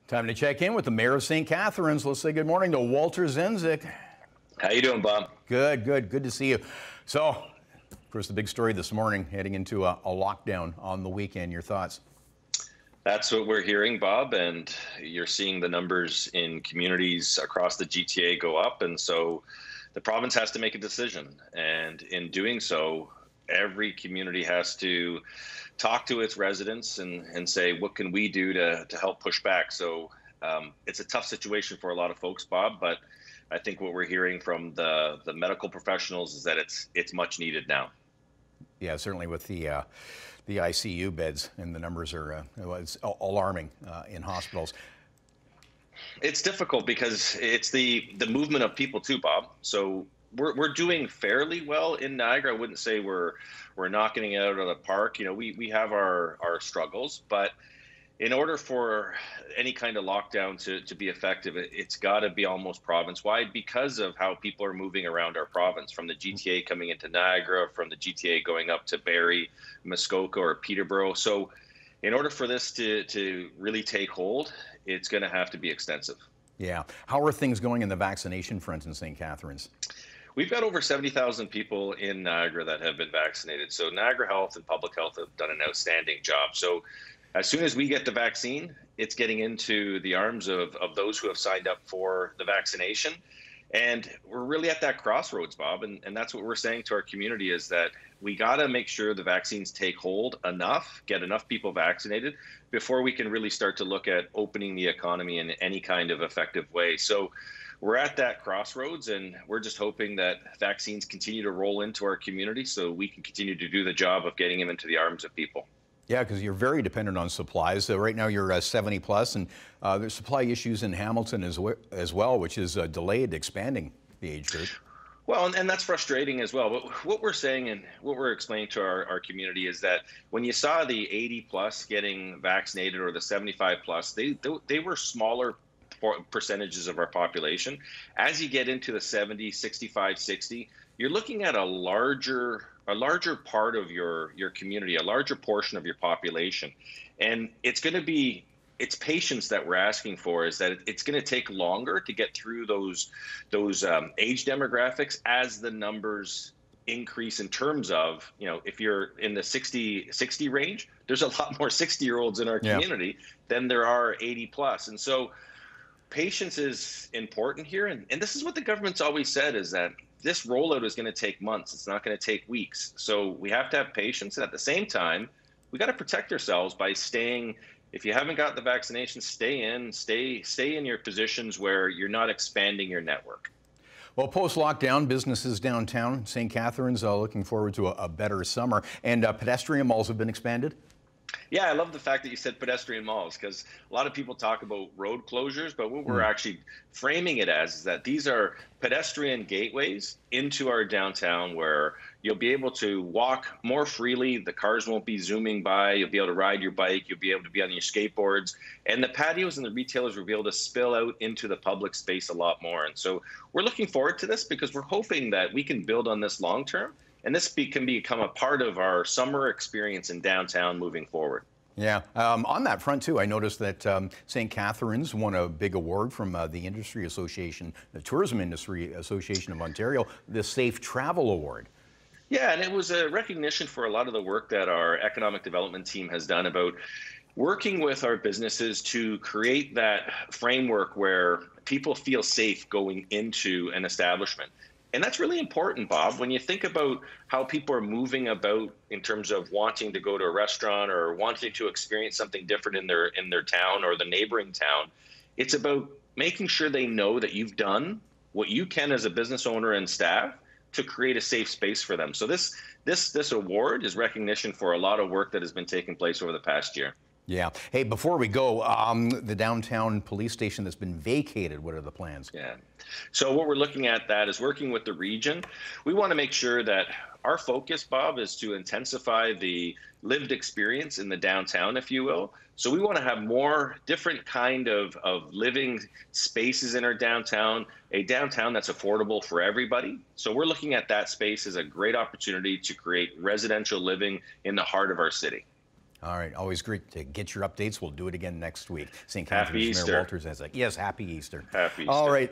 Time to check in with the mayor of St. Catharines. Let's say good morning to Walter Sendzik. How you doing, Bob? Good to see you. So, of course, the big story this morning, heading into a lockdown on the weekend. Your thoughts? That's what we're hearing, Bob, and you're seeing the numbers in communities across the GTA go up, and so the province has to make a decision. And in doing so, every community has to talk to its residents and say, what can we do to help push back? So it's a tough situation for a lot of folks, Bob, but I think what we're hearing from the medical professionals is that it's much needed now. Yeah, certainly with the ICU beds, and the numbers are it's alarming in hospitals. It's difficult because it's the movement of people too, Bob. So we're doing fairly well in Niagara. I wouldn't say we're knocking it out of the park. You know, we have our struggles, but in order for any kind of lockdown to be effective, it's got to be almost province-wide because of how people are moving around our province, from the GTA coming into Niagara, from the GTA going up to Barrie, Muskoka, or Peterborough. So in order for this to really take hold, it's going to have to be extensive. Yeah. How are things going in the vaccination front in St. Catharines? We've got over 70,000 people in Niagara that have been vaccinated. So Niagara Health and Public Health have done an outstanding job. So as soon as we get the vaccine, it's getting into the arms of those who have signed up for the vaccination. And we're really at that crossroads, Bob. And that's what we're saying to our community, is that we got to make sure the vaccines take hold enough, get enough people vaccinated before we can really start to look at opening the economy in any kind of effective way. So we're at that crossroads, and we're just hoping that vaccines continue to roll into our community so we can continue to do the job of getting them into the arms of people. Yeah, because you're very dependent on supplies. Right now you're 70 plus, and there's supply issues in Hamilton as well, which is delayed expanding the age group. Well, and that's frustrating as well. But what we're saying and what we're explaining to our community is that when you saw the 80 plus getting vaccinated, or the 75 plus, they were smaller percentages of our population. As you get into the 70, 65, 60, you're looking at a larger part of your community, a larger portion of your population. And it's patience that we're asking for, is that it's going to take longer to get through those age demographics as the numbers increase, in terms of, you know, if you're in the 60 range, there's a lot more 60-year-olds in our community than there are 80 plus. And so patience is important here. And this is what the government's always said, is that this rollout is going to take months. It's not going to take weeks. So we have to have patience. And at the same time, we got to protect ourselves by staying. If you haven't got the vaccination, stay in your positions where you're not expanding your network. Well, post-lockdown, businesses downtown St. Catharines are looking forward to a better summer. And pedestrian malls have been expanded? Yeah, I love the fact that you said pedestrian malls, because a lot of people talk about road closures, but what we're actually framing it as is that these are pedestrian gateways into our downtown, where you'll be able to walk more freely. The cars won't be zooming by. You'll be able to ride your bike. You'll be able to be on your skateboards. And the patios and the retailers will be able to spill out into the public space a lot more. And so we're looking forward to this, because we're hoping that we can build on this long term. And this can become a part of our summer experience in downtown moving forward. Yeah. On that front, too, I noticed that St. Catharines won a big award from the Industry Association, the Tourism Industry Association of Ontario, the Safe Travel Award. Yeah, and it was a recognition for a lot of the work that our economic development team has done about working with our businesses to create that framework where people feel safe going into an establishment. And that's really important, Bob, when you think about how people are moving about in terms of wanting to go to a restaurant or wanting to experience something different in their town or the neighboring town. It's about making sure they know that you've done what you can as a business owner and staff to create a safe space for them. So this award is recognition for a lot of work that has been taking place over the past year. Yeah. Hey, before we go, the downtown police station that's been vacated, what are the plans? Yeah. So what we're looking at that is working with the region. We want to make sure that our focus, Bob, is to intensify the lived experience in the downtown, if you will. So we want to have more different kind of living spaces in our downtown, a downtown that's affordable for everybody. So we're looking at that space as a great opportunity to create residential living in the heart of our city. All right, always great to get your updates. We'll do it again next week. St. Happy Catharines Mayor Easter. Walter Sendzik. Yes, happy Easter. Happy All Easter. right.